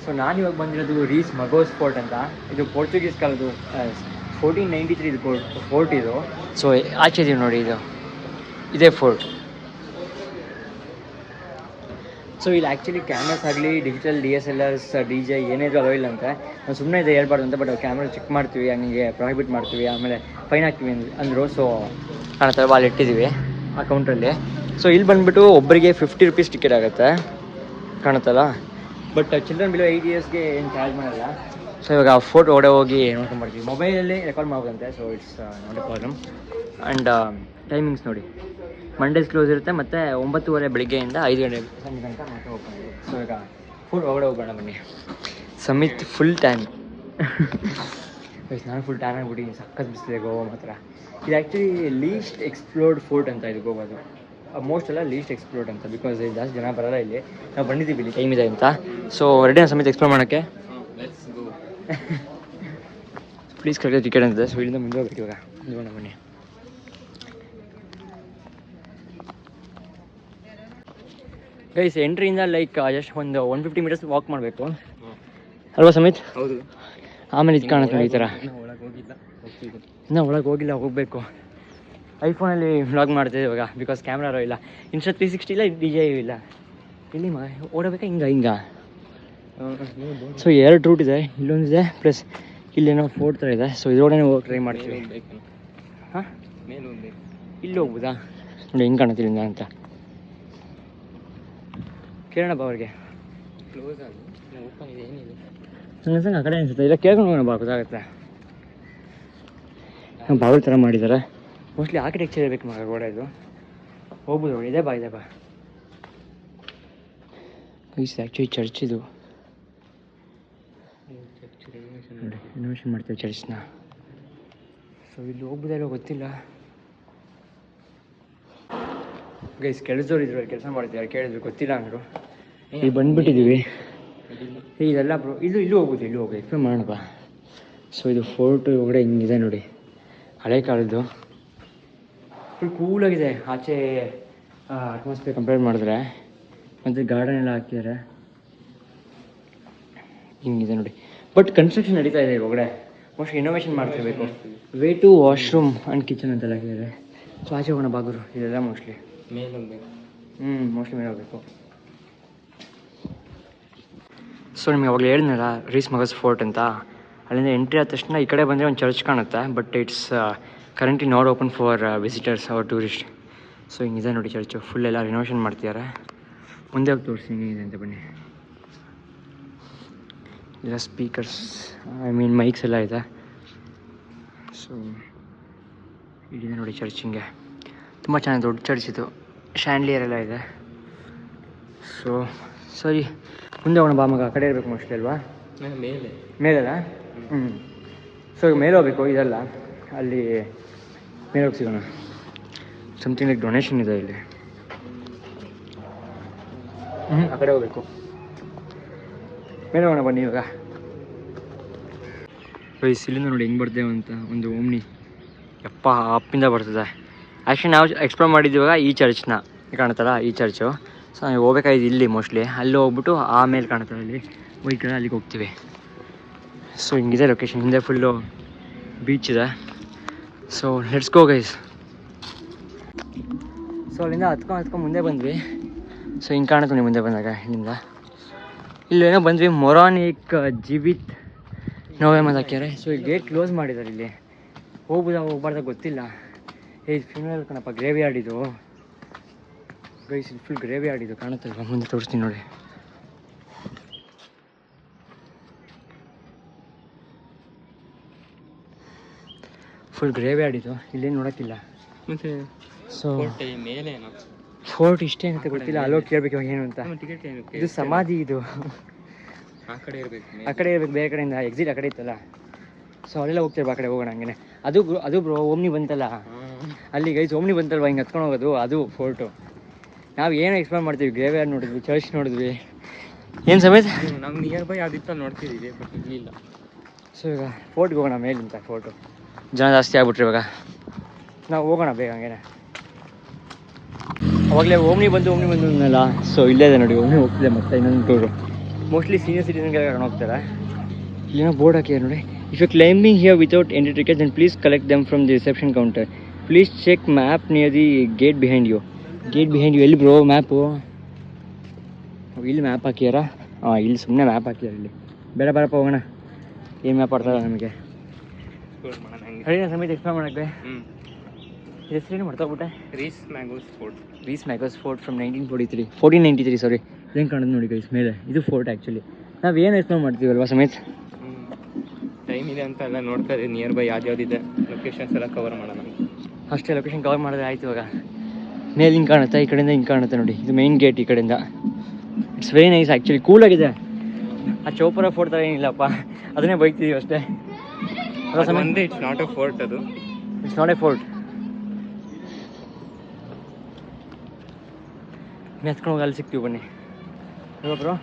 So ನಾನಿವಾಗ ಬಂದಿರೋದು ರೀಸ್ Magos fort ಅಂತ. ಇದು ಪೋರ್ಚುಗೀಸ್ ಕಾಲದ್ದು 1493 ಇದು ಫೋರ್ಟ್ ಇದು. ಸೊ ಆಚೆ ಇದೀವಿ ನೋಡಿ, ಇದೇ ಫೋರ್ಟ್. ಸೊ ಇಲ್ಲಿ ಆ್ಯಕ್ಚುಲಿ ಕ್ಯಾಮ್ರಾಸ್ ಆಗಲಿ ಡಿಜಿಟಲ್ DSLRs DJ ಏನೇದು ಅಲೋ ಇಲ್ಲ ಅಂತೆ. ನಾವು ಸುಮ್ಮನೆ ಇದೆ ಹೇಳ್ಬಾರ್ದು ಅಂತ, ಬಟ್ ಕ್ಯಾಮ್ರಾ ಚೆಕ್ ಮಾಡ್ತೀವಿ, ಹಂಗೆ ಪ್ರಾಹಿಬಿಟ್ ಮಾಡ್ತೀವಿ, ಆಮೇಲೆ ಫೈನ್ ಹಾಕ್ತೀವಿ ಅಂದರು. ಸೊ ಕಾಣುತ್ತಲ್ವ ಅಲ್ಲಿ ಇಟ್ಟಿದ್ದೀವಿ ಆ ಕೌಂಟ್ರಲ್ಲಿ. ಸೊ ಇಲ್ಲಿ ಬಂದುಬಿಟ್ಟು ಒಬ್ಬರಿಗೆ 50 ರೂಪೀಸ್ ಟಿಕೆಟ್ ಆಗುತ್ತೆ, ಕಾಣುತ್ತಲ್ಲ. ಬಟ್ ಚಿಲ್ಡ್ರನ್ ಬಿಲೋ 8 ಇಯರ್ಸ್ಗೆ ಏನು ಚಾರ್ಜ್ ಮಾಡಲ್ಲ. ಸೊ ಇವಾಗ ಆ ಫೋಟೋ ಒಡೆ ಹೋಗಿ ನೋಡ್ಕೊಂಡ್ಬರ್ತೀವಿ. ಮೊಬೈಲಲ್ಲಿ ರೆಕಾರ್ಡ್ ಮಾಡ್ಬೋದಂತೆ, so it's not a problem. And timings ನೋಡಿ, ಮಂಡೇಸ್ ಕ್ಲೋಸ್ ಇರುತ್ತೆ, ಮತ್ತು 9:30 ಬೆಳಿಗ್ಗೆಯಿಂದ 5 ಗಂಟೆ ಸಂಜೆ ತನಕ ಮತ್ತೆ ಓಪನ್ ಇದೆ. ಸೊ ಈಗ ಫುಲ್ ಒಳಗಡೆ ಹೋಗೋಣ ಬನ್ನಿ. ಸಮಿತ್ ಫುಲ್ ಟ್ಯಾನ್ ನಾನು ಫುಲ್ ಟ್ಯಾನ್ ಆಗಿಬಿಟ್ಟು ಸಕ್ಕತ್ ಬಿಸಿಲಿದೆ ಗೋವಾ ಮಾತ್ರ. ಇದು ಆ್ಯಕ್ಚುಲಿ ಲೀಸ್ಟ್ ಎಕ್ಸ್ಪ್ಲೋರ್ಡ್ ಫೋರ್ಟ್ ಅಂತ ಇದು ಗೋವಾದು. ಮೋಸ್ಟ್ ಎಲ್ಲ ಲೀಸ್ಟ್ ಎಕ್ಸ್ಪ್ಲೋರ್ಡ್ ಅಂತ, ಬಿಕಾಸ್ ಜಾಸ್ತಿ ಜನ ಬರೋಲ್ಲ ಇಲ್ಲಿ. ನಾವು ಬಂದಿದ್ದೀವಿ ಇಲ್ಲಿ ಟೈಮ್ ಇದೆ ಅಂತ. ಸೊ ರೆಡಿನ ಸಮೇತ ಎಕ್ಸ್ಪ್ಲೋರ್ ಮಾಡೋಕ್ಕೆ ಪ್ಲೀಸ್ ಕರೆಕ್ಟಾಗಿ ಟಿಕೆಟ್ ಅಂತಿದೆ. ಸೊ ಇಲ್ಲಿಂದ ಮುಂದೆ ಹೋಗ್ಬೇಕು ಇವಾಗ. ನೋಡೋಣ ಬನ್ನಿ. ಗೈಸ್ ಎಂಟ್ರಿಯಿಂದ ಲೈಕ್ ಜಸ್ಟ್ ಒಂದು 150 ಮೀಟರ್ಸ್ ವಾಕ್ ಮಾಡಬೇಕು ಅಲ್ವಾ ಸಮಿತ್? ಹೌದು. ಆಮೇಲೆ ಇದು ಕಾಣುತ್ತೆ ನೋಡಿ ಈ ಥರ. ಇನ್ನೂ ಒಳಗೆ ಹೋಗಿಲ್ಲ, ಹೋಗಬೇಕು. ಐಫೋನಲ್ಲಿ ವ್ಲಾಗ್ ಮಾಡ್ತಿದ್ದೆ ಇವಾಗ, ಬಿಕಾಸ್ ಕ್ಯಾಮ್ರಾ ಇಲ್ಲ, ಇನ್ಸ್ಟಾ 360 ಇಲ್ಲ, DJ ಇಲ್ಲ. ಇಲ್ಲಿ ಓಡಬೇಕಾ ಹಿಂಗೆ. ಸೊ 2 ರೂಟ್ ಇದೆ, ಇಲ್ಲೊಂದಿದೆ, ಪ್ಲಸ್ ಇಲ್ಲೇನೋ ಫೋರ್ಟ್ ಥರ ಇದೆ. ಸೊ ಇದರೊಳಗೆ ಹೋಗಿ ಟ್ರೈ ಮಾಡ್ತೀವಿ. ಹಾಂ, ಇಲ್ಲಿ ಹೋಗ್ಬೋದಾ ನೋಡಿ ಹೆಂಗೆ ಕಾಣುತ್ತೆ ಇಲ್ಲಿಂದ ಅಂತ. ಕೇಳೋಣ ಬಾ ಅವ್ರಿಗೆ. ನಂಗೆ ಆ ಕಡೆ ಅನಿಸುತ್ತೆ, ಇಲ್ಲ ಕೇಳ್ಕೊಂಡು ಹೋಗೋಣ ಬಾ, ಗೊತ್ತಾಗುತ್ತೆ. ಬಾಗಿಲು ಥರ ಮಾಡಿದ್ದಾರೆ, ಮೋಸ್ಟ್ಲಿ ಆರ್ಕಿಟೆಕ್ಚರ್ ಇರಬೇಕು ಮಗ ಗೋಡೆ. ಇದು ಹೋಗ್ಬೋದು ನೋಡಿ, ಇದೆ ಬಾ ಇದು ಆ್ಯಕ್ಚುಲಿ ಚರ್ಚ್ ಇದು ನೋಡಿ, ರಿನೋವೇಷನ್ ಮಾಡ್ತೀವಿ ಚರ್ಚ್ನ. ಸೊ ಇಲ್ಲಿ ಹೋಗ್ಬೋದಲ್ಲೋ ಗೊತ್ತಿಲ್ಲ ಗೈಸ್. ಕೆಲಸದವ್ರು ಇದ್ರು, ಕೆಲಸ ಮಾಡ್ತಿದ್ದಾರೆ, ಕೇಳಿದ್ರು ಗೊತ್ತಿಲ್ಲ ಅಂದರು. ಈಗ ಬಂದುಬಿಟ್ಟಿದ್ದೀವಿ. ಇದೆಲ್ಲ ಬ್ರೋ, ಇಲ್ಲೂ ಹೋಗ್ಬೋದು, ಇಲ್ಲೂ ಹೋಗಿ ಎಕ್ಸ್ಪ್ಲೇನ್ ಮಾಡೋಣ ಬಾ. ಸೊ ಇದು ಫೋರ್ಟ್ ಒಳಗಡೆ ಹಿಂಗಿದೆ ನೋಡಿ, ಹಳೆ ಕಾಲದ್ದು. ಫುಲ್ ಕೂಲಾಗಿದೆ ಆಚೆ ಅಟ್ಮಾಸ್ಫಿಯರ್ ಕಂಪೇರ್ ಮಾಡಿದ್ರೆ. ಮತ್ತು ಗಾರ್ಡನ್ ಎಲ್ಲ ಹಾಕಿದ್ದಾರೆ, ಹಿಂಗಿದೆ ನೋಡಿ. ಬಟ್ ಕನ್ಸ್ಟ್ರಕ್ಷನ್ ನಡೀತಾ ಇದೆ ಒಳಗಡೆ, ಮೋಸ್ಟ್ಲಿ ಇನೋವೇಷನ್ ಮಾಡ್ತಿರ್ಬೇಕು. Way to washroom and kitchen ಅಂತೆಲ್ಲ ಹಾಕಿದ್ದಾರೆ. ಸೊ ಆಚೆ ಹೋಗೋಣ ಬಾಗುರು, ಇದೆಲ್ಲ ಮೋಸ್ಟ್ಲಿ ಮೇಲೆ ಹೋಗ್ಬೇಕು. ಮೋಸ್ಟ್ಲಿ ಮೇಲೆ ಹೋಗಬೇಕು. ಸೊ ನಿಮಗೆ ಅವಾಗಲೇ ಹೇಳಿದ್ನಲ್ಲ ರೀಸ್ ಮಗೋಸ್ ಫೋರ್ಟ್ ಅಂತ, ಅಲ್ಲಿಂದ ಎಂಟ್ರಿ ಆದ ತಕ್ಷಣ ಈ ಕಡೆ ಬಂದರೆ ಒಂದು ಚರ್ಚ್ ಕಾಣುತ್ತೆ. But it's currently not open for visitors or tourist. So ಹಿಂಗಿದೆ ನೋಡಿ ಚರ್ಚು, ಫುಲ್ ಎಲ್ಲ ರಿನೋವೇಷನ್ ಮಾಡ್ತಿದ್ದಾರೆ. ಮುಂದೆ ಹೋಗಿ ತೋರಿಸಿ ಹಿಂಗಿದೆ ಅಂತ ಬನ್ನಿ. ಇಲ್ಲ ಸ್ಪೀಕರ್ಸ್, ಮೈಕ್ಸ್ ಎಲ್ಲ ಇದೆ. ಸೊ ಇಲ್ಲಿದೆ ನೋಡಿ ಚರ್ಚ್, ಹಿಂಗೆ ತುಂಬ ಚೆನ್ನಾಗಿ ದೊಡ್ಡ ಚರ್ಚ್ ಇದು, ಶ್ಯಾಂಡ್ಲಿಯರ್ ಎಲ್ಲ ಇದೆ. ಸೊ ಸರಿ ಮುಂದೆ ಹೋಗೋಣ ಬಾ ಮಗ. ಆ ಕಡೆ ಇರಬೇಕು ಮೋಸ್ಟ್ಲಿ ಅಲ್ವಾ? ಮೇಲಲ್ಲ? ಸೊ ಈಗ ಮೇಲೆ ಹೋಗ್ಬೇಕು, ಇದಲ್ಲ ಅಲ್ಲಿ ಮೇಲೆ ಹೋಗಿ ಸಿಗೋಣ. ಸಮಥಿಂಗ್ ಲೈಕ್ ಡೊನೇಷನ್ ಇದೆ ಇಲ್ಲಿ. ಆ ಕಡೆ ಹೋಗ್ಬೇಕು, ಮೇಲೆ ಹೋಗೋಣ ಬನ್ನಿ ಇವಾಗ. ಇಲ್ಲಿಂದ ನೋಡಿ ಹೆಂಗೆ ಬರ್ತೇವೆ ಅಂತ, ಒಂದು ಓಮ್ನಿ ಯಪ್ಪ ಅಪ್ಪಿಂದ ಬರ್ತದೆ. ಆ್ಯಕ್ಚುಲಿ ನಾವು ಎಕ್ಸ್ಪ್ಲೋರ್ ಮಾಡಿದ್ದೀವಾಗ ಈ ಚರ್ಚ್ನ, ಕಾಣುತ್ತಲ್ಲ ಈ ಚರ್ಚು. ಸೊ ನಾವು ಹೋಗ್ಬೇಕಾಯ್ತು ಇಲ್ಲಿ ಮೋಸ್ಟ್ಲಿ, ಅಲ್ಲಿ ಹೋಗ್ಬಿಟ್ಟು ಆಮೇಲೆ ಕಾಣುತ್ತಲ್ಲ ಅಲ್ಲಿ ವೈಕಲ್, ಅಲ್ಲಿಗೆ ಹೋಗ್ತೀವಿ. ಸೊ ಹಿಂಗಿದೆ ಲೊಕೇಶನ್, ಹಿಂದೆ ಫುಲ್ಲು ಬೀಚ್ ಇದೆ. So let's go guys. So ಅಲ್ಲಿಂದ ಹತ್ಕೊಂಡು ಮುಂದೆ ಬಂದ್ವಿ. ಸೊ ಹಿಂಗೆ ಕಾಣುತ್ತೆ ನೀವು ಮುಂದೆ ಬಂದಾಗ. ಇಲ್ಲೇನೋ ಬಂದ್ವಿ, ಮೊರಾನಿಕ್ ಜೀವಿತ್ ನೋವೆಮಂತ ಹಾಕ್ಯಾರೆ. ಸೊ ಈ ಗೇಟ್ ಕ್ಲೋಸ್ ಮಾಡಿದ್ದಾರೆ. ಇಲ್ಲಿ ಹೋಗ್ಬಾರ್ದ ಗೊತ್ತಿಲ್ಲ. ಇದು ಫ್ಯೂನರಲ್ ಕಣಪ್ಪ, ಗ್ರೇವಿ ಯಾರ್ಡ್ ಇದು ಗೈಸ್. ಫುಲ್ ಗ್ರೇವಿ ಯಾರ್ಡ್ ಇದು, ಕಾಣುತ್ತಲ್ವ? ಮುಂದೆ ತೋರಿಸ್ತೀನಿ ನೋಡಿ. ಫುಲ್ ಗ್ರೇವಿ ಯಾರ್ಡ್ ಇದು, ಇಲ್ಲೇನು ನೋಡೋಕ್ಕಿಲ್ಲ. ಸೊ ಫೋರ್ಟ್ ಇಷ್ಟೇ ಅಂತ ಗೊತ್ತಿಲ್ಲ, ಅಲ್ಲೋ ಕೇಳಬೇಕು ಇವಾಗ ಏನು ಅಂತ. ಇದು ಸಮಾಧಿ, ಇದು ಆ ಕಡೆ ಇರಬೇಕು, ಬೇರೆ ಕಡೆಯಿಂದ ಎಕ್ಸಿಟ್ ಆ ಕಡೆ ಇತ್ತಲ್ಲ. ಸೊ ಅಲ್ಲೆಲ್ಲ ಹೋಗ್ತಿರ್ಬ, ಆ ಕಡೆ ಹೋಗೋಣ ಹಂಗೆ. ಅದು ಬ್ರೋ ಓಮ್ನಿ ಬಂತಲ್ಲ ಅಲ್ಲಿ ಗೈಸ್, ಓಮ್ನಿ ಬಂತಲ್ವ ಹಿಂಗೆ ಹತ್ಕೊಂಡು ಹೋಗೋದು, ಅದು ಫೋರ್ಟು. ನಾವು ಏನು ಎಕ್ಸ್ಪ್ಲೋರ್ ಮಾಡ್ತೀವಿ, ಗ್ರೇವಿ ಯಾರ್ಡ್ ನೋಡಿದ್ವಿ, ಚರ್ಚ್ ನೋಡಿದ್ವಿ, ಏನು ಸಮೇತ ನಮ್ಗೆ ನಿಯರ್ ಬೈ ಅದಿತ್ತ ನೋಡ್ತಿದ್ದೀವಿ, ಬಟ್ ಇರಲಿಲ್ಲ. ಸೊ ಈಗ ಫೋರ್ಟ್ಗೆ ಹೋಗೋಣ ಮೇಲಿಂದ. ಫೋರ್ಟು ಜನ ಜಾಸ್ತಿ ಆಗ್ಬಿಟ್ರಿ ಇವಾಗ, ನಾವು ಹೋಗೋಣ ಬೇಗ ಹಂಗೇನೆ. ಅವಾಗಲೇ ಓಮ್ನಿ ಬಂದು ಅನ್ನಲ್ಲ. ಸೊ ಇಲ್ಲೇ ಇದೆ ನೋಡಿ, ಓಮ್ನಿ ಹೋಗ್ತಿದೆ ಮತ್ತೆ ಇನ್ನೊಂದು ಟೂರು. ಮೋಸ್ಟ್ಲಿ ಸೀನಿಯರ್ ಸಿಟಿಸನ್ಗೆ ಕರ್ಕೊಂಡು ಹೋಗ್ತಾರೆ. ಇಲ್ಲೇನೋ ಬೋರ್ಡ್ ಹಾಕಿದ್ದಾರೆ ನೋಡಿ. If you climbing here without entry ticket then please collect them from the reception counter. Please check map near the gate behind you. Gate behind you ಎಲ್ಲಿ bro map? ಇಲ್ಲಿ map ಹಾಕಿದಾರ? ಹಾಂ, ಇಲ್ಲಿ ಸುಮ್ಮನೆ ಮ್ಯಾಪ್ ಹಾಕಿದ್ದಾರೆ ಇಲ್ಲಿ. ಬೇಡ ಬೇಡಪ್ಪ ಹೋಗೋಣ. ಏನು ಮ್ಯಾಪ್ ಆಡ್ತಾರ ನಮಗೆ? ಸಮೇತ ಎಕ್ಸ್ಪ್ಲೋರ್ ಮಾಡೋಕ್ಕೆ ಹೆಸರೇನು ಮಾಡ್ತಾಬಿಟ್ಟೆ. ರೀಸ್ ಮ್ಯಾಗೋಸ್ ಫೋರ್ಟ್ ಫ್ರಮ್ 1493 ಸಾರಿ. ಹೆಂಗೆ ಕಾಣೋದು ನೋಡಿ ಗೈಸ್ ಮೇಲೆ. ಇದು ಫೋರ್ಟ್ ಆ್ಯಕ್ಚುಲಿ. ನಾವೇನು ಎಕ್ಸ್ಪ್ಲೋರ್ ಮಾಡ್ತೀವಲ್ವಾ ಸಮೇತ? ಟೈಮ್ ಇದೆ ಅಂತ ಎಲ್ಲ ನೋಡ್ತಾ ಇದ್ದೀವಿ. ನಿಯರ್ ಬೈ ಯಾವ್ದಿದೆ ಲೊಕೇಶನ್ಸ್ ಎಲ್ಲ ಕವರ್ ಮಾಡೋಣ. ಅಷ್ಟೇ ಲೊಕೇಶನ್ ಕವರ್ ಮಾಡಿದ್ರೆ ಆಯ್ತು. ಇವಾಗ ಮೇಲೆ ಹಿಂಗೆ ಕಾಣುತ್ತೆ, ಈ ಕಡೆಯಿಂದ ಹಿಂಗೆ ಕಾಣುತ್ತೆ ನೋಡಿ. ಇದು ಮೈನ್ ಗೇಟ್ ಈ ಕಡೆಯಿಂದ. ಇಟ್ಸ್ ವೆರಿ ನೈಸ್ ಆ್ಯಕ್ಚುಲಿ, ಕೂಲಾಗಿದೆ. ಆ ಚೌಪುರ ಫೋರ್ಟ್ ಥರ ಏನಿಲ್ಲಪ್ಪ, ಅದನ್ನೇ ಬೈತಿದ್ದೀವಿ ಅಷ್ಟೇ. ಇಟ್ಸ್ ನಾಟ್ ಎ ಫೋರ್ಟ್, ಅದು ಇಟ್ಸ್ ನಾಟ್ ಎ ಫೋರ್ಟ್. ಮೆತ್ಕೊಂಡು ಹೋಗಿ ಅಲ್ಲಿ ಸಿಗ್ತೀವಿ ಬನ್ನಿ bro.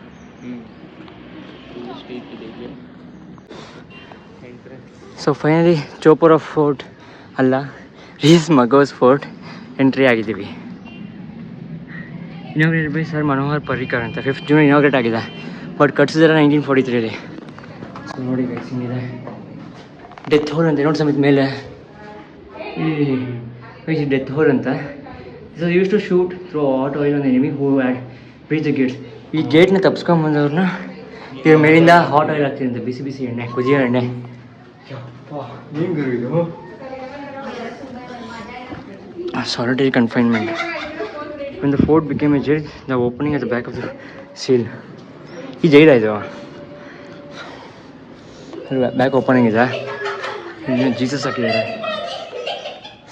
So finally Chapora fort ಅಲ್ಲ, ರೀಸ್ ಮಗೋಸ್ ಫೋರ್ಟ್ ಎಂಟ್ರಿ ಆಗಿದ್ದೀವಿ. Inaugurate by sir Manohar Parrikar ಅಂತ. 5th ಜೂನ್ ಇನಾಗ್ರೇಟ್ ಆಗಿದೆ, ಬಟ್ ಕಟ್ಸಿದ್ರೆ 1943. ಸೊ ನೋಡಿ ಗೈಸ್ ಹಿಂಗಿದೆ. ಡೆತ್ ಹೋಲ್ ಅಂತ ನೋಡಿ ಸಮೇತ ಮೇಲೆ. ಈ ಡೆತ್ ಹೋಲ್ ಅಂತ. So use to shoot through hot oil on enemy who had breach the gates. ಈ ಗೇಟ್ನ ತಪ್ಸ್ಕೊಂಬಂದವ್ರನ್ನ ಇವ್ರ ಮೇಲಿಂದ ಹಾಟ್ ಆಯಿಲ್ ಹಾಕ್ತಿರಂತೆ, ಬಿಸಿ ಬಿಸಿ ಎಣ್ಣೆ, ಕುದಿಯೋ ಎಣ್ಣೆ. Solitary confinement. When the fort became a jail, the opening at the back of the seal. ಈ ಜೈಲ ಇದು back opening ಇದೆ. ಇನ್ನು ಜೀಸಸ್ ಹಾಕಿದ್ದಾರೆ.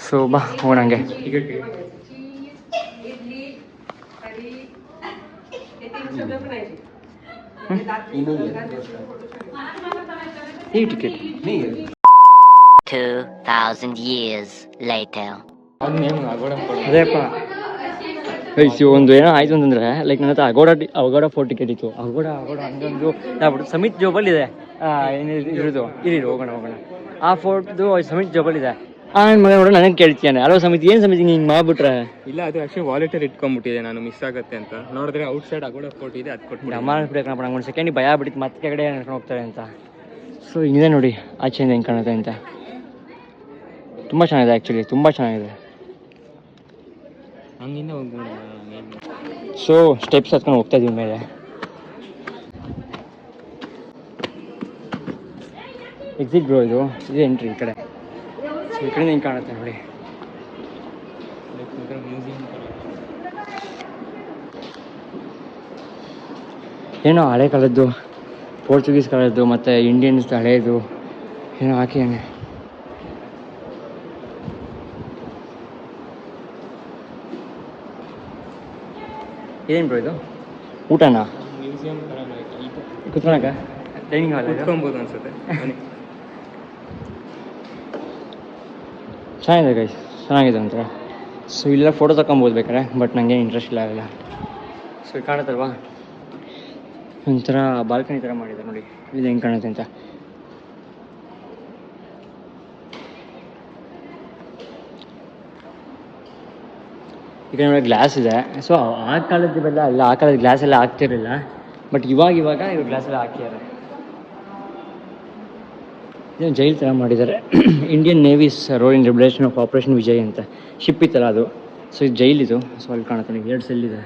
ಸೊ ಬಾ ಹೋಗೋಣ ಹಂಗೆ. ಈ ಟಿಕೆಟ್ 2000 years later. ಅದೇಪ್ಪ ಐಸಿ ಒಂದು ಏನೋ ಆಯಿತು ಅಂತಂದರೆ ಲೈಕ್ ನನ್ನ ಹತ್ರ ಅಗೋಡ ಫೋರ್ಟ್ ಟಿಕೆಟ್ ಇತ್ತು. ಅಗೋಡ ಹಂಗೊಂದು ನಾವು ಸಮಿತ್ ಜಾಬಲ್ಲಿದೆ. ಇರೋದು ಇರಿ ಹೋಗೋಣ. ಆ ಫೋರ್ಟ್ದು ಸಮಿತ್ ಜಾಬಲ್ಲಿದೆ. ಮಗ ನೋಡೋ ನನಗೆ ಕೇಳ್ತೀಯಾನೆ, ಅಲೋ ಸಮಿತಿ ಏನು ಸಮಿತಿ ಹಿಂಗೆ ಮಾಡಿಬಿಟ್ರೆ? ಇಲ್ಲ, ಅದು ಆ್ಯಕ್ಚುಲಿ ವಾಲೆಟಲ್ಲಿ ಇಟ್ಕೊಂಡ್ಬಿಟ್ಟಿದೆ, ನಾನು ಮಿಸ್ ಆಗುತ್ತೆ ಅಂತ ನೋಡಿದ್ರೆ ಔಟ್ ಸೈಡ್ ಅಗೋಡ ಫೋರ್ಟ್ ಇದೆ, ಅದು ಕೊಟ್ಟು ಅಮ್ಮ ಅನ್ಸ್ಬಿಟ್ಟು ನಂಗೆ ಒಂದು ಸೆಕೆಂಡಿಗೆ ಭಯ ಆಗ್ಬಿಟ್ಟಿತ್ತು, ಮತ್ತೆ ಕಡೆ ನಡ್ಕೊಂಡು ಹೋಗ್ತಾರೆ ಅಂತ. ಸೊ ಹಿಂಗಿದೆ ನೋಡಿ ಆಚೆಯಿಂದ ಹೆಂಗೆ ಕಾಣುತ್ತೆ ಅಂತ. ತುಂಬ ಚೆನ್ನಾಗಿದೆ ಆ್ಯಕ್ಚುಲಿ, ತುಂಬ ಚೆನ್ನಾಗಿದೆ. ಹಂಗಿಂದ ಹೋಗ್ಬೋದು. ಸೊ ಸ್ಟೆಪ್ಸ್ ಹತ್ಕೊಂಡು ಹೋಗ್ತಾ ಇದೀವಿ ಮೇಲೆ. ಎಕ್ಸಿಟ್ ಬ್ರೋ, ಇದು ಎಂಟ್ರಿ. ಈ ಕಡೆ ಸೊ ಈ ಕಡೆಯಿಂದ ಹಿಂಗೆ ಕಾಣುತ್ತೆ ನೋಡಿ. ಏನೋ ಹಳೆ ಕಾಲದ್ದು, ಪೋರ್ಚುಗೀಸ್ ಕಾಲದ್ದು ಮತ್ತು ಇಂಡಿಯನ್ಸ್ ಹಳೆಯದು ಏನೋ ಹಾಕಿದ್ದಾನೆ. ಏನು ಬ್ರೋ ಇದು? ಊಟನಾ? ಮ್ಯೂಸಿಯಂ ಕುತ್ಕೊಳಕ ಡೈನಿಂಗ್ ಹಾಲ್ ಕುತ್ಕೊಬೋದು ಅನ್ಸುತ್ತೆ. ಚೆನ್ನಾಗಿದೆ ಗೈಸ್, ಚೆನ್ನಾಗಿದೆ ಒಂಥರ. ಸೊ ಇಲ್ಲೆಲ್ಲ ಫೋಟೋ ತಗೊಬೋದು ಬೇಕಾರೆ, ಬಟ್ ನನಗೆ ಇಂಟ್ರೆಸ್ಟ್ ಇಲ್ಲ ಅವೆಲ್ಲ. ಸೊ ಇದು ಕಾಣುತ್ತಲ್ವಾ ಒಂಥರ ಬಾಲ್ಕನಿ ಥರ ಮಾಡಿದ್ದಾರೆ ನೋಡಿ, ಇದು ಹೆಂಗೆ ಕಾಣುತ್ತೆ ಅಂತ. ಈಗ ನೋಡಿ ಗ್ಲಾಸ್ ಇದೆ. ಸೊ ಆ ಕಾಲದ ಅಲ್ಲ, ಆ ಕಾಲದ ಗ್ಲಾಸ್ ಎಲ್ಲ ಹಾಕ್ತಿರಲಿಲ್ಲ, ಬಟ್ ಇವಾಗ ಇವ್ರು ಗ್ಲಾಸ್ ಎಲ್ಲ ಹಾಕಿದ್ದಾರೆ. ಇದನ್ನು ಜೈಲ್ ಥರ ಮಾಡಿದ್ದಾರೆ. Indian Navy's role in liberation of operation Vijay ಅಂತ ಶಿಪ್ ಇತ್ತಲ್ಲ ಅದು. ಸೊ ಇದು ಜೈಲ್ ಇದು. ಸೊ ಅಲ್ಲಿ ಕಾಣುತ್ತೆ ನನಗೆ 2 ಸೆಲ್ ಇದೆ.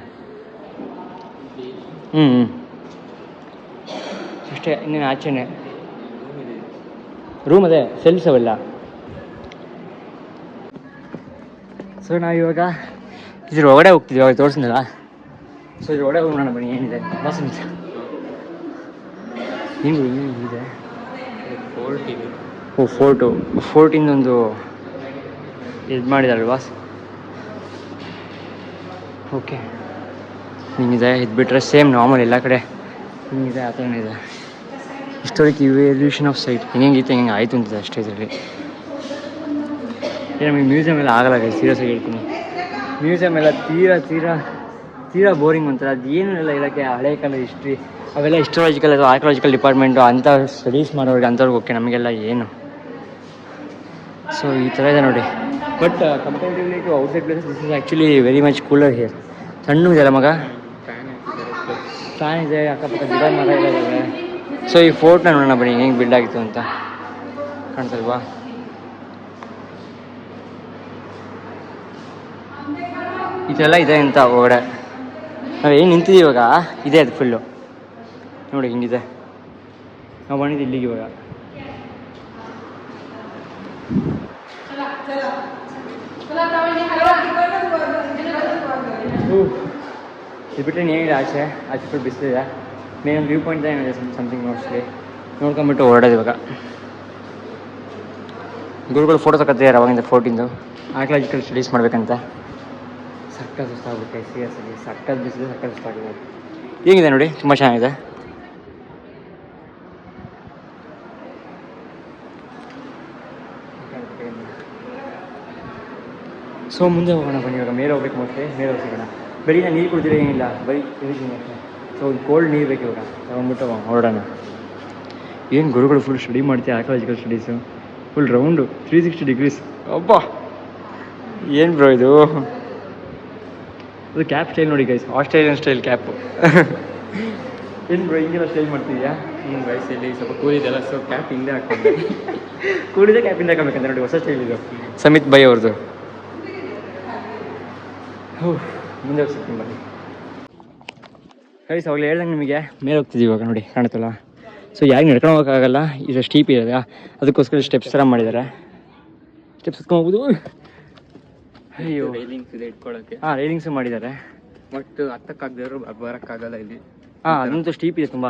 ಅಷ್ಟೇ, ಇನ್ನೇನು ಆಚೆನೆ ರೂಮ್ ಅದೇ, ಸೆಲ್ಸ್ ಅವೆಲ್ಲ. ಸೊ ನಾವು ಇವಾಗ ಇದ್ರ ಒಳಗಡೆ ಹೋಗ್ತಿದ್ವಿ, ಅವಾಗ ತೋರಿಸಿದ್ನಲ್ಲ. ಸೊ ಇದ್ರ ಒಳಗಡೆ ಹೋಗೋಣ ಬನ್ನಿ, ಏನಿದೆ ಬಾಸ್ ನಿಮಿಷ. ಏನು ಇದೆ? ಫೋರ್ಟ್ ಇದೆ. ಓ ಫೋರ್ಟಿಂದೊಂದು ಇದು ಮಾಡಿದ್ದಾರೆ ಬಾಸ್. ಓಕೆ, ಹಿಂಗಿದೆ. ಇದು ಬಿಟ್ಟರೆ ಸೇಮ್ ನಾರ್ಮಲ್ ಎಲ್ಲ ಕಡೆ ಹಿಂಗಿದೆ, ಆ ಥರನೇ ಇದೆ. ಹಿಸ್ಟೋರಿಕ್ ಇವ್ಯಾಲ್ಯೂಷನ್ ಆಫ್ ಸೈಟ್ ಹೆಂಗಿತ್ತು ಹೆಂಗೆ ಆಯಿತು ಅಂತಿದೆ ಅಷ್ಟೇ ಇದರಲ್ಲಿ. ನಮಗೆ ಮ್ಯೂಸಿಯಮ್ ಎಲ್ಲ ಆಗಲ್ಲ ಗೈಸ್, ಸೀರಿಯಸ್ಸಾಗಿ ಹೇಳ್ತೀನಿ. ಮ್ಯೂಸಿಯಮ್ ಎಲ್ಲ ತೀರಾ ಬೋರಿಂಗ್ ಒಂಥರ. ಅದು ಏನೂ ಇಲ್ಲ ಇರೋಕ್ಕೆ. ಹಳೆ ಕಾಲದ ಹಿಸ್ಟ್ರಿ ಅವೆಲ್ಲ ಹಿಸ್ಟಾಲಜಿಕಲ್ ಅಥವಾ ಆರ್ಕಿಯಾಲಜಿಕಲ್ ಡಿಪಾರ್ಟ್ಮೆಂಟು ಅಂಥ ಸ್ಟಡೀಸ್ ಮಾಡೋರಿಗೆ ಅಂಥವ್ರಿಗೆ ಓಕೆ, ನಮಗೆಲ್ಲ ಏನು. ಸೊ ಈ ಥರ ಇದೆ ನೋಡಿ. But comparatively to outside places this is actually very much cooler here. ಸಣ್ಣ ಇದೆಯಲ್ಲ ಮಗ, ಫ್ಯಾನ್ ಇದೆ, ಅಕ್ಕಪಕ್ಕ ಗಿಡ ಮರ ಎಲ್ಲ ಇದ್ದಾವೆ. ಸೊ ಈ ಫೋರ್ಟ್ನ ನೋಡೋಣ ಬನ್ನಿ ಹೆಂಗೆ ಬಿಲ್ಡ್ ಆಗಿತ್ತು ಅಂತ. ಕಾಣ್ತಲ್ವಾ? ಇದೆಲ್ಲ ಇದೆ ಅಂತ ಒಳಗಡೆ ನಾವು ಏನು ನಿಂತಿದ್ದೀವಿ ಇವಾಗ ಇದೆ ಅದು ಫುಲ್ಲು ನೋಡಿ ಹಿಂಗಿದೆ. ನಾವು ಬಂದಿದ್ದು ಇಲ್ಲಿಗೆ ಇವಾಗ. ಇದು ಬಿಟ್ಟರೆ ಏನಿಲ್ಲ, ಆಚೆ ಫುಲ್ ಬಿಸಿಲಿದೆ. ಮೇನ್ ವ್ಯೂ ಪಾಯಿಂಟ್ ಏನಿದೆ ಸಮಥಿಂಗ್ ಮೋಸ್ಟ್ಲಿ ನೋಡ್ಕೊಂಬಿಟ್ಟು ಹೊರಡೋದು ಇವಾಗ. ಗುರುಗಳು ಫೋಟೋ ತಗೋತಿದ್ದಾರೆ ಅವಾಗಿಂದ ಫೋರ್ಟಿಂದು ಆರ್ಕಿಯಾಲಜಿಕಲ್ ಸ್ಟಡೀಸ್ ಮಾಡಬೇಕಂತ. ಸಕ್ಕತ್ ಸುಸ್ತಾಗ್ಬಿಟ್ಟೆ ಸೀರಿಯಸ್ಲಿ, ಸಕ್ಕತ್ ಬಿಸಿಲು, ಸಕ್ಕತ್ ಸುಸ್ತಾಗಿದೆ. ಹೇಗಿದೆ ನೋಡಿ, ತುಂಬ ಚೆನ್ನಾಗಿದೆ. ಸೊ ಮುಂದೆ ಹೋಗೋಣ ಬನ್ನಿ. ಇವಾಗ ಮೇಲೆ ಹೋಗ್ಬೇಕು, ಮೋಸ್ಟ್ಲಿ ಮೇಲೆ ಹೋಗಿ ಸಿಗೋಣ. ಬೆಳಿಗ್ಗೆ ನೀರು ಕುಡಿದ್ರೆ ಏನಿಲ್ಲ, ಬರೀ ಇರಿದ್ದೀನಿ ಅಷ್ಟೇ. ಸೊ ಕೋಲ್ಡ್ ನೀರು ಬೇಕು ಇವಾಗ, ತಗೊಂಡ್ಬಿಟ್ಟು ಹೊರಡೋಣ. ಏನು ಗುರುಗಳು ಫುಲ್ ಸ್ಟಡಿ ಮಾಡ್ತೀವಿ, archaeological studies full round 360 degrees. ಅಬ್ಬಾ ಏನು ಬ್ರೋ ಇದು? ಅದು ಕ್ಯಾಪ್ ಸ್ಟೈಲ್ ನೋಡಿ ಗೈಸ್, ಆಸ್ಟ್ರೇಲಿಯನ್ ಸ್ಟೈಲ್ ಕ್ಯಾಪು. ಏನು ಬ್ರೋ ಹಿಂಗೆಲ್ಲ ಸ್ಟೈಲ್ ಮಾಡ್ತಿದ್ಯಾ? ವಯಸ್ಸಲ್ಲಿ ಸ್ವಲ್ಪ ಕೂಲಿದೆಲ್ಲ, ಸೊ ಕ್ಯಾಪ್ ಹಿಂದೆ ಹಾಕ್ಕೊಂಡೆ. ಕೂಡಿದೆ ಕ್ಯಾಪ್ ಹಿಂದೆ ಹಾಕಬೇಕಂತ ನೋಡಿ, ಹೊಸ ಸ್ಟೈಲ್ ಇದು ಸಮಿತ್ ಬೈ ಅವ್ರದ್ದು. ಮುಂದೆ ಹೋಗಿ ಸಿಗ್ತೀನಿ ಬನ್ನಿ ಗೈಸ್. ಅವಾಗಲೇ ಹೇಳ್ದಂಗೆ ನಿಮಗೆ ಮೇಲೆ ಹೋಗ್ತಿದ್ದೀವಿ ಇವಾಗ ನೋಡಿ, ಕಾಣುತ್ತಲ್ಲ. ಸೊ ಯಾಕೆ ನಡ್ಕೊಂಡು ಹೋಗೋಕ್ಕಾಗಲ್ಲ, ಇದು ಸ್ಟೀಪ್ ಇದೆ, ಅದಕ್ಕೋಸ್ಕರ ಸ್ಟೆಪ್ಸ್ ಥರ ಮಾಡಿದ್ದಾರೆ. ಸ್ಟೆಪ್ಸ್ ಹತ್ಕೊಂಡು ಹೋಗ್ಬೋದು. ಅಯ್ಯೋ ರೈಲಿಂಗ್ಸ್ ಇದೆ ಇಟ್ಕೊಳ್ಳೋಕ್ಕೆ. ಹಾಂ, ರೈಲಿಂಗ್ಸು ಮಾಡಿದ್ದಾರೆ. ಬಟ್ ಹತ್ತಕ್ಕಾಗದವರು ಬರೋಕ್ಕಾಗಲ್ಲ ಇಲ್ಲಿ. ಹಾಂ, ಅದಂತೂ ಸ್ಟೀಪ್ ಇದೆ ತುಂಬ.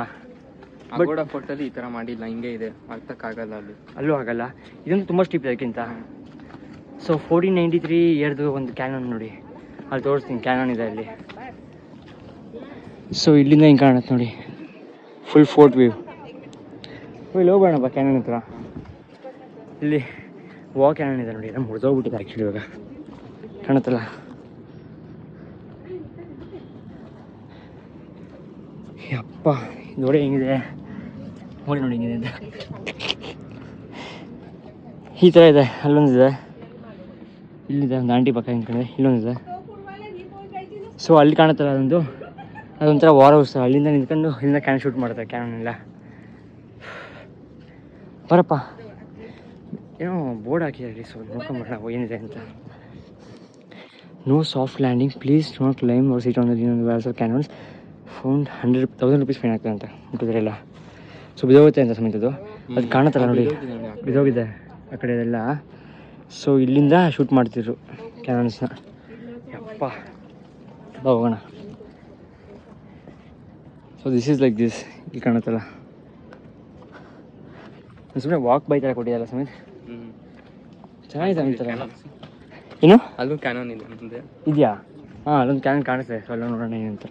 ಅಗೋಡ ಫೋರ್ಟಲ್ಲಿ ಈ ಥರ ಮಾಡಿಲ್ಲ, ಹಿಂಗೆ ಇದೆ, ಹತ್ತಕ್ಕಾಗಲ್ಲ ಅಲ್ಲಿ. ಅಲ್ಲೂ ಆಗಲ್ಲ, ಇದಂತೂ ತುಂಬ ಸ್ಟೀಪ್ ಇದೆ ಅದಕ್ಕಿಂತ. ಸೊ 1493 ಇಯರ್ದು ಒಂದು ಕ್ಯಾನನ್ ನೋಡಿ, ಅಲ್ಲಿ ತೋರಿಸ್ತೀನಿ. ಕ್ಯಾನನ್ ಇದೆ ಅಲ್ಲಿ. ಸೊ ಇಲ್ಲಿಂದ ಹಿಂಗೆ ಕಾಣುತ್ತೆ ನೋಡಿ, ಫುಲ್ ಫೋರ್ಟ್ ವ್ಯೂ. ಇಲ್ಲಿ ಹೋಗೋಣಪ್ಪ ಕ್ಯಾನನ್ ಹತ್ರ. ಇಲ್ಲಿ ಕ್ಯಾನನ್ ಇದೆ ನೋಡಿ, ಎಲ್ಲ ಮುರಿದೋಗ್ಬಿಟ್ಟಿದೆ ಆ್ಯಕ್ಚುಲಿ ಇವಾಗ, ಕಾಣುತ್ತಲ್ಲ. ಅಪ್ಪ ನೋಡಿ ಹೆಂಗಿದೆ, ನೋಡಿ ನೋಡಿ ಹೆಂಗಿದೆ ಅಂತ. ಈ ಥರ ಇದೆ, ಅಲ್ಲೊಂದಿದೆ, ಇಲ್ಲಿದೆ ಒಂದು ಆಂಟಿ ಪಕ್ಕ ಹಿಂಗೆ, ಇಲ್ಲೊಂದಿದೆ. ಸೊ ಅಲ್ಲಿ ಕಾಣುತ್ತಲ್ಲ ಅದೊಂಥರ ವಾರ್ ಹೌಸ್. ಅಲ್ಲಿಂದ ನಿಂತ್ಕೊಂಡು ಇಲ್ಲಿಂದ ಕ್ಯಾನ್ ಶೂಟ್ ಮಾಡ್ತಾರೆ, ಕ್ಯಾನೆಲ್ಲ. ಬರಪ್ಪ, ಏನೋ ಬೋರ್ಡ್ ಹಾಕಿದ್ದಾರೆ, ಸೊ ನೋಡ್ಕೊಂಬರೋಣ ಏನಿದೆ ಅಂತ. No soft landing, please not climb or sit on the walls of cannons, found 100,000 rupees fine ಆಗ್ತದೆ ಅಂತ ಮುಟ್ಟಿದ್ರೆಲ್ಲ. ಸೊ ಬಿದೋಗುತ್ತೆ ಅಂತ ಸಮೇತದು. ಅದು ಕಾಣುತ್ತಲ್ಲ ನೋಡಿ, ಬಿದೋಗಿದೆ ಆ ಕಡೆ ಎಲ್ಲ. ಸೊ ಇಲ್ಲಿಂದ ಶೂಟ್ ಮಾಡ್ತಿದ್ರು ಕ್ಯಾನನ್ಸ್ನ. ಯಪ್ಪ ಹೋಗೋಣ. So this is like this, ಇಲ್ಲಿ ಕಾಣುತ್ತಲ್ಲ. ಸುಮ್ಮನೆ ವಾಕ್ ಬೈ ಥರ ಕೊಟ್ಟಿದ್ದಲ್ಲ ಸಮೇತ, ಚೆನ್ನಾಗಿದೆ ಅಂತಾರೆ. ಏನು ಅಲ್ಲೂ ಕ್ಯಾನನ್ ಇದೆ ಮುಂದೆ ಇದೆಯಾ? ಹಾಂ, ಅಲ್ಲೊಂದು ಕ್ಯಾನನ್ ಕಾಣಿಸ್ತದೆ. ಸೊ ಅಲ್ಲ ನೋಡೋಣ ಏನಂತ.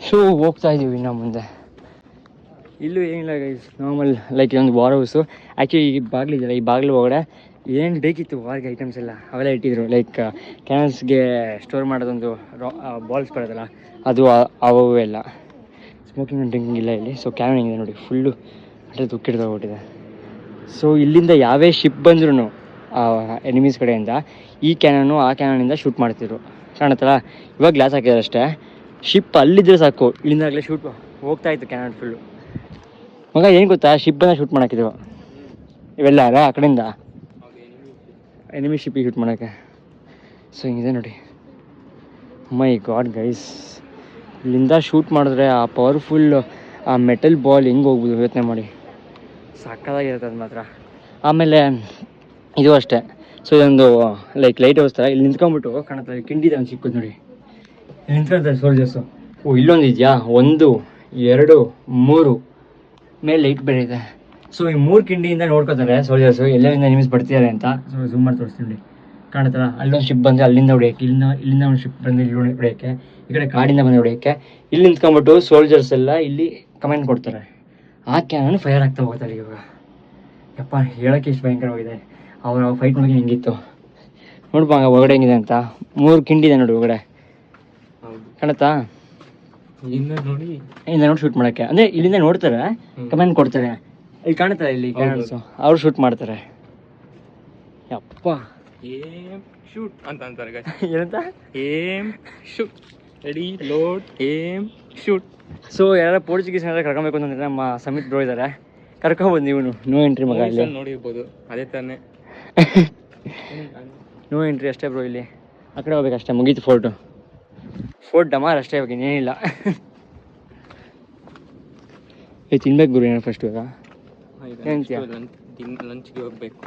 ಸೊ ಹೋಗ್ತಾ ಇದ್ದೀವಿ ಇನ್ನು ಮುಂದೆ. ಇಲ್ಲೂ ಏನಿಲ್ಲ ಗೈಸ್, ನಾರ್ಮಲ್ ಲೈಕ್ ಇದೊಂದು ವಾರ್ ಹೌಸು. ಆ್ಯಕ್ಚುಲಿ ಈ ಬಾಗಿಲಿದೆಯಲ್ಲ, ಈ ಬಾಗಿಲು ಒಳಗಡೆ ಏನು ಬೇಕಿತ್ತು ವಾರ್ಗೆ ಐಟಮ್ಸ್ ಎಲ್ಲ ಅವೆಲ್ಲ ಇಟ್ಟಿದ್ರು. ಲೈಕ್ ಕ್ಯಾನನ್ಸ್ಗೆ ಸ್ಟೋರ್ ಮಾಡೋದೊಂದು ಬಾಲ್ಸ್ ಬರೋದಲ್ಲ, ಅದು ಅವು ಎಲ್ಲ. ಸ್ಮೋಕಿಂಗ್ ಆ್ಯಂಡ್ ಡ್ರಿಂಕಿಂಗ್ ಇಲ್ಲ ಇಲ್ಲಿ. ಸೊ ಕ್ಯಾನನ್ ಇದೆ ನೋಡಿ, ಫುಲ್ಲು ಅಷ್ಟೇ ತುಕ್ಕಿಡ್ದೋಗ್ಬಿಟ್ಟಿದೆ. ಸೊ ಇಲ್ಲಿಂದ ಯಾವೇ ಶಿಪ್ ಬಂದ್ರೂ ಎನಿಮೀಸ್ ಕಡೆಯಿಂದ ಈ ಕ್ಯಾನನ್ನು ಆ ಕ್ಯಾನನಿಂದ ಶೂಟ್ ಮಾಡ್ತಿದ್ರು, ಕಾಣುತ್ತಲ್ಲ. ಇವಾಗ ಗ್ಲಾಸ್ ಹಾಕಿದ್ದಾರೆ ಅಷ್ಟೇ. ಶಿಪ್ ಅಲ್ಲಿದ್ದರೆ ಸಾಕು, ಇಲ್ಲಿಂದ ಆಗಲೇ ಶೂಟ್ ಹೋಗ್ತಾಯಿತ್ತು ಕ್ಯಾನನ್ ಫುಲ್ಲು. ಮಗ ಏನು ಗೊತ್ತಾ, ಶಿಪ್ಪನ್ನು ಶೂಟ್ ಮಾಡೋಕ್ಕಿದ್ರು ಇವೆಲ್ಲ ಅಲ್ಲ, ಆ ಕಡೆಯಿಂದ ಎನಿಮಿ ಶಿಪ್ಪಿಗೆ ಶೂಟ್ ಮಾಡೋಕ್ಕೆ. ಸೊ ಹಿಂಗಿದೆ ನೋಡಿ. ಮೈ ಗಾಡ್ ಗೈಸ್, ಇಲ್ಲಿಂದ ಶೂಟ್ ಮಾಡಿದ್ರೆ ಆ ಪವರ್ಫುಲ್ ಆ ಮೆಟಲ್ ಬಾಲ್ ಹೆಂಗೆ ಹೋಗ್ಬೋದು ಯೋಚನೆ ಮಾಡಿ. ಸಕ್ಕತ್ತಾಗಿರುತ್ತೆ ಅದು ಮಾತ್ರ. ಆಮೇಲೆ ಇದು ಅಷ್ಟೇ. ಸೊ ಇದೊಂದು ಲೈಕ್ ಲೈಟ್ ಹೌಸ್ ಥರ. ಇಲ್ಲಿ ನಿಂತ್ಕೊಂಡ್ಬಿಟ್ಟು ಕಾಣುತ್ತೆ, ಕಿಂಡಿದೆ ಒಂದು ಚಿಕ್ಕದು ನೋಡಿ, ಇಲ್ಲಿ ನಿಂತ್ಕೊಳ್ತಾರೆ ಸೋಲ್ಜರ್ಸು. ಇಲ್ಲೊಂದು ಇದೆಯಾ, 1 2 3 ಮೇಲೆ ಲೈಟ್ ಬೇರೆ ಇದೆ. ಸೊ ಈ 3 ಕಿಂಡಿಯಿಂದ ನೋಡ್ಕೋತಾರೆ ಸೋಲ್ಜರ್ಸು ಎಲ್ಲರಿಂದ ಎನಿಮೀಸ್ ಬರ್ತಿದ್ದಾರೆ ಅಂತ. ಸೊ ಝೂಮ್ ಮಾಡಿ ತೋರಿಸ್ತೀನಿ, ಕಾಣುತ್ತಲ್ಲ. ಅಲ್ಲೊಂದು ಶಿಪ್ ಬಂದರೆ ಅಲ್ಲಿಂದ ಹೊಡೆಯೋಕ್ಕೆ, ಇಲ್ಲಿಂದ ಒಂದು ಶಿಪ್ ಬಂದು ಇಲ್ಲಿ ಹೊಡೆಯೋಕ್ಕೆ, ಈ ಕಡೆ ಕಾಡಿಂದ ಬಂದು ಹೊಡೆಯೋಕ್ಕೆ. ಇಲ್ಲಿ ನಿಂತ್ಕೊಂಡ್ಬಿಟ್ಟು ಸೋಲ್ಜರ್ಸ್ ಎಲ್ಲ ಇಲ್ಲಿ ಕಮೆಂಟ್ ಕೊಡ್ತಾರೆ. ಆ ಕ್ಯಾನನ್ ಫೈರ್ ಆಗ್ತಾ ಹೋಗ್ತಾರೆ ಇವಾಗ. ಯಪ್ಪ ಹೇಳೋಕ್ಕೆ ಇಷ್ಟು ಭಯಂಕರವಾಗಿದೆ. ಅವ್ರ ಫೈಟ್ ಬಗ್ಗೆ ಹೆಂಗಿತ್ತು ನೋಡ್ಬ, ಒಳಗಡೆ ಹೆಂಗಿದೆ ಅಂತ. 3 ಕಿಂಡಿದೆ ನೋಡಿ ಒಳಗಡೆ, ಕಾಣುತ್ತಾ? ಇಲ್ಲಿಂದ ನೋಡಿ ಶೂಟ್ ಮಾಡೋಕ್ಕೆ, ಅಂದರೆ ಇಲ್ಲಿಂದ ನೋಡ್ತಾರೆ, ಕಮೆಂಟ್ ಕೊಡ್ತಾರೆ. ಇಲ್ಲಿ ಕಾಣುತ್ತಾರೆ ಇಲ್ಲಿ ಕ್ಯಾನನ್ಸು, ಅವ್ರು ಶೂಟ್ ಮಾಡ್ತಾರೆ. ಯಪ್ಪ ಏಮ್ ಶೂಟ್ ಅಂತ ಅಂತಾರೆ guys. ಏನಂತ aim shoot ready load aim shoot. So ಯಾರು ಪೋರ್ಚುಗೀಸ್ ಏನಾದ್ರು ಕರ್ಕೊಬೇಕು ಅಂತಂದ್ರೆ ನಮ್ಮ ಸಮಿತ್ ಬ್ರೋ ಇದ್ದಾರೆ, ಕರ್ಕೊಬೋದು ನೀವು. ನೋ ಎಂಟ್ರಿ ಮಗ ಇಲ್ಲಿ, ನೋಡಿರ್ಬೋದು ಅದೇ ತಾನೇ. ನೋ ಎಂಟ್ರಿ ಅಷ್ಟೇ ಬ್ರೋ. ಇಲ್ಲಿ ಆ ಕಡೆ ಹೋಗ್ಬೇಕು ಅಷ್ಟೇ, ಮುಗೀತು ಫೋರ್ಟ್ ಡಮಾರ್ ಅಷ್ಟೇ, ಇವಾಗ ಇನ್ನೇನಿಲ್ಲ. ತಿನ್ಬೇಕು ಗುರು ಏನೋ ಫಸ್ಟ್ ಇವಾಗ. ಏನಂತೀಯ? ಲಂಚ್ಗೆ ಹೋಗ್ಬೇಕು.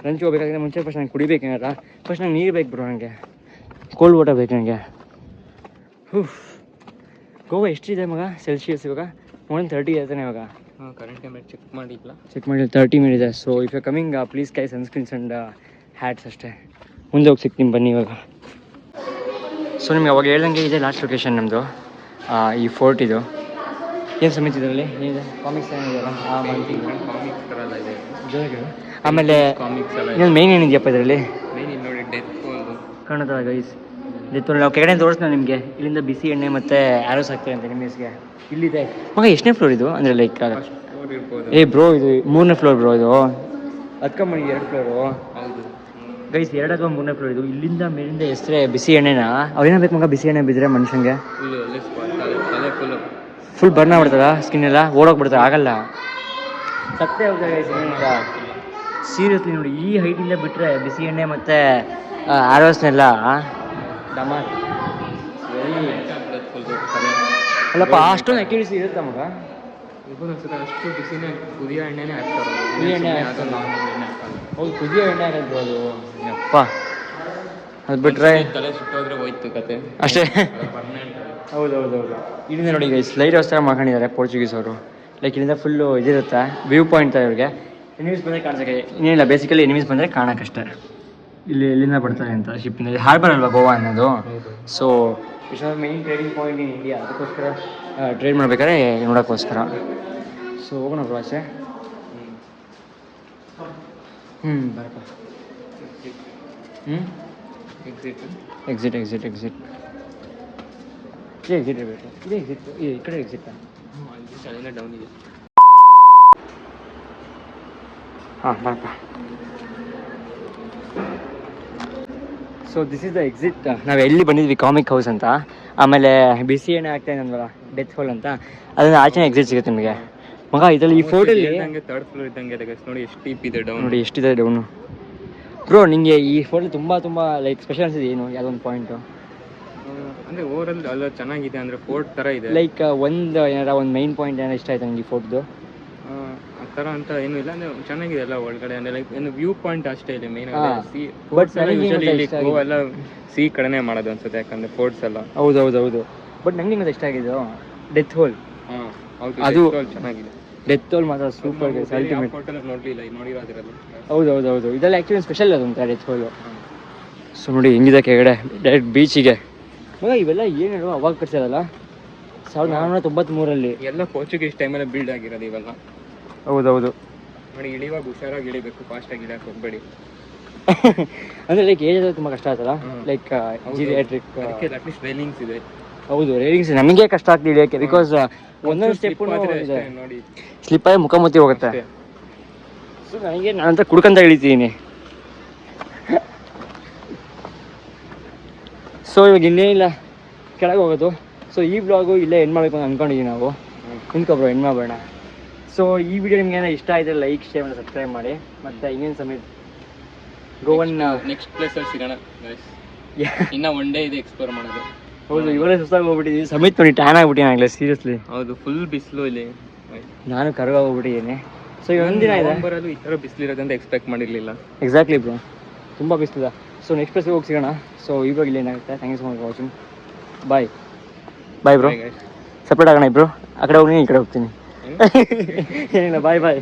ಲಂಚ್ ಹೋಗ್ಬೇಕಾದ್ರೆ ಮುಂಚೆ ಫಸ್ಟ್ ನಂಗೆ ಕುಡಿಬೇಕು ಏನಾರ. ಫಸ್ಟ್ ನಂಗೆ ನೀರು ಬೇಕು ಬ್ರೋ, ನನಗೆ ಕೋಲ್ಡ್ ವಾಟರ್ ಬೇಕು ನನಗೆ. ಗೋವಾ ಎಷ್ಟಿದೆ ಮಗ ಸೆಲ್ಸಿಯಸ್ ಇವಾಗ? 130 ಇರ್ತಾನೆ ಇವಾಗ. ಹಾಂ, ಕರೆಂಟ್ ಟೈಮ್ ಚೆಕ್ ಮಾಡಿಲ್ಲ. 30 ಮಿನಿಟ್ ಇದೆ. So if you coming please carry sunscreens and hats ಅಷ್ಟೇ. ಮುಂದೆ ಹೋಗಿ ಸಿಗ್ತೀನಿ ಬನ್ನಿ ಇವಾಗ. ಸೊ ನಿಮ್ಗೆ ಅವಾಗ ಹೇಳ್ದಂಗೆ ಇದೆ ಲಾಸ್ಟ್ ಲೊಕೇಶನ್ ನಮ್ಮದು, ಈ ಫೋರ್ಟ್ ಇದು. ಏನು ಸಮೇತ ಇದರಲ್ಲಿ ಏನಿದೆ? ಕಾಮಿಕ್ಸ್ ಏನಿದೆಯಲ್ಲ ಕಾಮಿಕ್ಸ್ ಥರ ಎಲ್ಲ ಇದೆ. ಜೋರಾಗಿ. ಆಮೇಲೆ ಕಾಮಿಕ್ಸ್ ಎಲ್ಲ ಇನ್ನೊಂದು ಮೇನ್ ಏನಿದೆಯಪ್ಪ ಇದರಲ್ಲಿ? ಮೇನ್ ಇಲ್ಲಿ ನೋಡಿ ಡೆತ್ ಕಾಣುತ್ತಲ್ಲ ಗೈಸ್, ಡೆತ್ ನಾವು ಕೆಳಗಡೆ ತೋರಿಸ್ತಾ ನಿಮಗೆ. ಇಲ್ಲಿಂದ ಬಿಸಿ ಎಣ್ಣೆ ಮತ್ತು ಆರೋಸ್ ಆಗ್ತಾರೆ ಅಂತ ನಿಮಗೆ. ಇಲ್ಲಿದೆ ಮಗ. ಎಷ್ಟನೇ ಫ್ಲೋರ್ ಇದು ಅಂದರೆ ಲೈಕ್? ಇರ್ಬೋದು. ಬ್ರೋ ಇದು 3ನೇ ಫ್ಲೋರ್ ಬ್ರೋ. ಇದು ಹತ್ಕೊಂಬನಿ 2 ಫ್ಲೋರು ಹೌದು ಗೈಸ್, 2 ಅಥವಾ 3ನೇ ಫ್ಲೋರ್ ಇದು. ಇಲ್ಲಿಂದ ಮೇಲಿಂದ ಎಷ್ಟೇ ಬಿಸಿ ಎಣ್ಣೆನ ಅವೇನೋ ಬೇಕು ಮಗ. ಬಿಸಿ ಎಣ್ಣೆ ಬಿದ್ದರೆ ಮನುಷ್ಯಂಗೆ ಫುಲ್ ಬರ್ನ್ ಆಗ್ಬಿಡ್ತದ, ಸ್ಕಿನ್ ಎಲ್ಲ ಓಡೋಗ್ಬಿಡ್ತದೆ, ಆಗಲ್ಲ, ಸತ್ತೇ ಹೋಗ್ತಾರೆ ಗೈಸ್. ಏನಿಲ್ಲ ಸೀರಿಯಸ್ಲಿ ನೋಡಿ, ಈ ಹೈಟಿಂದ ಬಿಟ್ಟರೆ ಬಿಸಿ ಎಣ್ಣೆ ಮತ್ತು ಆರೋಸ್ನೆಲ್ಲ ಡಮಾರ್. ಅಲ್ಲಪ್ಪ ಅಷ್ಟೊಂದು ಅಕ್ಯುರೇಸಿ ಇರುತ್ತಾ ಮಗ? ಅಷ್ಟು ಬಿಸಿನೇ ಕುದಿಯೋ ಎಣ್ಣೆನೇ ಹಾಕ್ತಾರೆ. ಎಣ್ಣೆ ಹೌದು, ಕುದಿಯೋ ಎಣ್ಣೆ ಹಾಕೋದು ಅದು. ಅಪ್ಪ ಅದು ಬಿಟ್ಟರೆ ತಲೆ ಸುಟ್ಟೋದ್ರೆ ಹೋಯ್ತು ಕತೆ ಅಷ್ಟೇ. ಹೌದು. ಇಲ್ಲಿಂದ ನೋಡಿ ಗೈಸ್ ಲೈಟ್ ಹೌಸ್ ಥರ ಮಾಡ್ಕೊಂಡಿದ್ದಾರೆ ಪೋರ್ಚುಗೀಸ್ ಅವರು. ಲೈಕ್ ಇಲ್ಲಿಂದ ಫುಲ್ಲು ಇದಿರುತ್ತೆ, ವ್ಯೂ ಪಾಯಿಂಟ್ ಇವ್ರಿಗೆ. ಎನಿಮೀಸ್ ಬಂದರೆ ಕಾಣಿಸೋಕ್ಕೆ ಇನ್ನೇನಿಲ್ಲ, ಬೇಸಿಕಲಿ ಎನಿಮೀಸ್ ಬಂದರೆ ಕಾಣೋಕ್ಕಷ್ಟೇ. ಇಲ್ಲಿ ಎಲ್ಲಿಂದ ಬರ್ತಾರೆ ಅಂತ ಶಿಪ್ಪಿಂದ. ಹಾರ್ಬರ್ ಅಲ್ವಾ ಗೋವಾ ಅನ್ನೋದು. So it's main trading point in India. ಅದಕ್ಕೋಸ್ಕರ ಟ್ರೇಡ್ ಮಾಡ್ಬೇಕಾದ್ರೆ ನೋಡೋಕ್ಕೋಸ್ಕರ. ಸೊ ಹೋಗೋಣ ಬ್ರೋ ಆಚೆ. ಬರಪ್ಪ. ಎಕ್ಸಿಟ್ ಇರಬೇಕು. ಇದೇ ಎಕ್ಸಿಟ್, ಈ ಕಡೆ ಎಕ್ಸಿಟ್. ಡೌನ್ ಇದೆ. ಹಾಂ ಬರಪ್ಪ. So this is the exit. ನಾವು ಎಲ್ಲಿ ಬಂದಿದ್ವಿ ಕಾಮಿಕ್ ಹೌಸ್ ಅಂತ. ಆಮೇಲೆ ಬಿಸಿ ಎಣ್ಣೆ ಆಗ್ತಾ ಇದೆ ಡೆತ್ ಹೋಲ್ ಅಂತ, ಅದನ್ನು ಆಚೆ ಎಕ್ಸಿಟ್ ಸಿಗುತ್ತೆ ನಿಮಗೆ ಮಗ. ಇದರಲ್ಲಿ ಈ ಫೋಟೋಲ್ಲಿ 3rd ಫ್ಲೋರ್ ಇದ್ದಂಗೆ ಇದೆ. ನೋಡಿ ಎಷ್ಟು ಡೀಪ್ ಇದೆ ಡೌನ್. ನೋಡಿ ಎಷ್ಟಿದೆ ಡೌನು ಬ್ರೋ. ನಿಮಗೆ ಈ ಫೋಟೋ ತುಂಬ ಲೈಕ್ ಸ್ಪೆಷಲ್ ಅನಿಸಿದೆ ಏನು? ಯಾವುದೊಂದು ಪಾಯಿಂಟು ಅಂದರೆ ಓವರಾಲ್ ಎಲ್ಲ ಚೆನ್ನಾಗಿದೆ. ಅಂದರೆ ಫೋರ್ಟ್ ಥರ ಇದೆ. ಲೈಕ್ ಒಂದು ಮೈನ್ ಪಾಯಿಂಟ್ ಏನಾರು ಇಷ್ಟ ಆಯ್ತು ನನಗೆ ಈ ಫೋಟೋದು? ಆ ಥರ ಅಂತ ಏನೂ ಇಲ್ಲ, ಅಂದರೆ ಚೆನ್ನಾಗಿದೆ ಎಲ್ಲ ಒಳಗಡೆ. ಅಂದರೆ ಲೈಕ್ ಏನು ವ್ಯೂ ಪಾಯಿಂಟ್ ಅಷ್ಟೇ ಇದೆ ಮೇನ್. ಬಟ್ ಎಲ್ಲ ಸಿ ಕಡೆನೇ ಮಾಡೋದು ಅನ್ಸುತ್ತೆ, ಯಾಕಂದರೆ ಫೋರ್ಟ್ಸ್ ಎಲ್ಲ. ಹೌದು. ಬಟ್ ನನಗೆ ಇನ್ನೊಂದು ಇಷ್ಟ ಆಗಿದ್ದು ಡೆತ್ ಹೋಲ್. ಹಾಂ ಹೌದು, ಅದು ಚೆನ್ನಾಗಿದೆ. ಡೆತ್ ಹೋಲ್ ಮಾತ್ರ ಸೂಪರ್ ಇದೆ, ಅಲ್ಟಿಮೇಟ್. ನೋಡಿರೋದಿರಲ್ಲ. ಹೌದು. ಇದೆಲ್ಲ ಆ್ಯಕ್ಚುಲಿ ಸ್ಪೆಷಲ್ ಅದಂತ ಡೆತ್ ಹೋಲು. ಸೊ ನೋಡಿ ಹೆಂಗಿದೆ ಕೆಳಗಡೆ ಡೈರೆಕ್ಟ್ ಬೀಚಿಗೆ ಮಗ. ಇವೆಲ್ಲ ಏನು ಹೇಳು ಅವಾಗ ಕಟ್ಸಿರಲ್ಲ 1493 ಎಲ್ಲ ಪೋರ್ಚುಗೀಸ್ ಟೈಮಲ್ಲಿ ಬಿಲ್ಡ್ ಆಗಿರೋದು ಇವೆಲ್ಲ. ಹೌದು ನೋಡಿ, ಇಳಿವಾಗ ಹುಷಾರಾಗಿ ಇಳಿಬೇಕು, ಫಾಸ್ಟಾಗಿ ಇಳಿಯಕ್ಕೆ ಹೋಗ್ಬೇಡಿ. ಅಂದರೆ ಲೈಕ್ ಏಜ್ ಆದ್ರೆ ತುಂಬ ಕಷ್ಟ ಆಗ್ತಲ್ಲ, ಲೈಕ್ ಜಿರಿಯಾಟ್ರಿಕ್. ಅಟ್ಲೀಸ್ಟ್ ರೈಲಿಂಗ್ಸ್ ಇದೆ. ಹೌದು, ರೈಲಿಂಗ್ಸ್ ನಮಗೆ ಕಷ್ಟ ಆಗ್ತದೆ ಇಳಿಯೋಕ್ಕೆ, ಬಿಕಾಸ್ ಒಂದೊಂದು ಸ್ಟೆಪ್ ನೋಡಿ ಸ್ಲಿಪ್ ಆಗಿ ಮುಖ ಹೋಗುತ್ತೆ. ಸೊ ನನಗೆ ನಾನಂತ ಕುಡ್ಕೊಂತ ಇಳಿತೀನಿ. ಸೊ ಇವಾಗ ಇನ್ನೇನಿಲ್ಲ, ಕೆಳಗೆ ಹೋಗೋದು. ಸೊ ಈ ಬ್ಲಾಗು ಇಲ್ಲೇ ಎಂಡ್ ಮಾಡಬೇಕು ಅಂತ ಅಂದ್ಕೊಂಡಿದ್ದೀವಿ ನಾವು. ನಿಂತ್ಕೊಬ್ರು ಎಂಡ್ ಮಾಡೋಣ. ಸೊ ಈ ವಿಡಿಯೋ ನಿಮ್ಗೆ ಏನೋ ಇಷ್ಟ ಆಯಿತು ಲೈಕ್ ಶೇರ್ ಮತ್ತು ಸಬ್ಸ್ಕ್ರೈಬ್ ಮಾಡಿ. ಮತ್ತು ಇನ್ನೇನು ಸಮೇತ ಗೋವನ್ ನೆಕ್ಸ್ಟ್ ಪ್ಲೇಸಲ್ಲಿ ಸಿಗೋಣ. ಇನ್ನು ಒನ್ ಡೇ ಇದೆ ಎಕ್ಸ್ಪ್ಲೋರ್ ಮಾಡೋದು. ಹೌದು, ಇವರೇ ಸುಸ್ತಾಗಿ ಹೋಗ್ಬಿಟ್ಟಿದ್ದೀವಿ. ಸಮೇತ ನೋಡಿ ಟ್ಯಾನ್ ಆಗಿಬಿಟ್ಟಿನಾಗಲೇ ಸೀರಿಯಸ್ಲಿ. ಹೌದು, ಫುಲ್ ಬಿಸಿಲು ಇಲ್ಲಿ. ನಾನು ಕರಗ ಹೋಗ್ಬಿಟ್ಟಿದ್ದೀನಿ. ಸೊ ಒಂದಿನ ಇದೆ ಬರೋದು ಈ ಥರ ಬಿಸಿಲಿರೋದಂತ ಎಕ್ಸ್ಪೆಕ್ಟ್ ಮಾಡಿರಲಿಲ್ಲ. ಎಕ್ಸಾಕ್ಟ್ಲಿ ಬ್ರೋ, ತುಂಬ ಬಿಸಿಲಿದೆ. ಸೊ ನೆಕ್ಸ್ಟ್ ಪ್ಲೇಸ್ಗೆ ಹೋಗಿ ಸಿಗೋಣ. ಸೊ ಇವಾಗ ಇಲ್ಲಿ ಏನಾಗುತ್ತೆ. Thank you so much for watching. Bye bro. Separate ಆಗೋಣ ಇಬ್ರು. ಆ ಕಡೆ ಹೋಗಿ ಈ ಕಡೆ ಹೋಗ್ತೀನಿ. ಏನಿಲ್ಲ, ಬಾಯ್.